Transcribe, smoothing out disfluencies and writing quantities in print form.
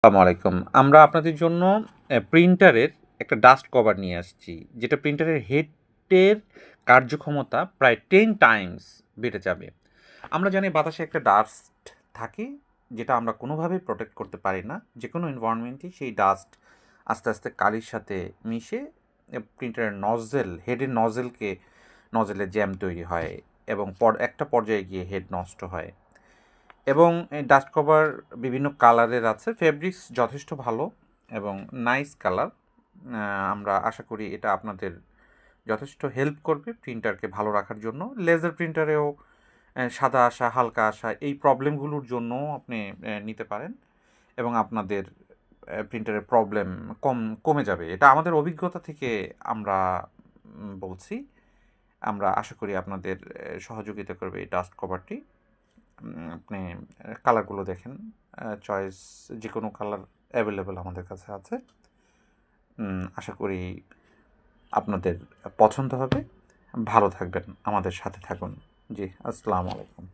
আসসালামু আলাইকুম। আমরা আপনাদের জন্য প্রিন্টারের একটা ডাস্ট কভার নিয়ে আসছি। যেটা প্রিন্টারের হেডের কার্যক্ষমতা প্রায় 10 টাইমস বেড়ে যাবে। আমরা জানি বাতাসে একটা ডাস্ট থাকে, যেটা আমরা কোনোভাবেই প্রোটেক্ট করতে পারি না। যেকোনো এনভায়রনমেন্টেই সেই ডাস্ট আস্তে, আস্তে কালির সাথে মিশে প্রিন্টারের হেডের নজেলের জ্যাম তৈরি হয় এবং একটা পর্যায়ে গিয়ে হেড নষ্ট হয়। এবং এই ডাস্ট কভার বিভিন্ন কালারের আছে। ফেব্রিক্স যথেষ্ট ভালো এবং নাইস কালার। আমরা আশা করি এটা আপনাদের যথেষ্ট হেল্প করবে প্রিন্টারকে ভালো রাখার জন্য। লেজার প্রিন্টারেও সাদা আসা, হালকা আসা এই প্রবলেমগুলোর জন্যও আপনি নিতে পারেন এবং আপনাদের প্রিন্টারের প্রবলেম কমে যাবে। এটা আমাদের অভিজ্ঞতা থেকে আমরা বলছি। আমরা আশা করি আপনাদের সহযোগিতা করবে এই ডাস্ট কভারটি। আপনি কালারগুলো দেখেন, চয়েস যে কোনো কালার অ্যাভেলেবেল আমাদের কাছে আছে। আশা করি আপনাদের পছন্দ হবে। ভালো থাকবেন, আমাদের সাথে থাকুন। জি, আসসালামু আলাইকুম।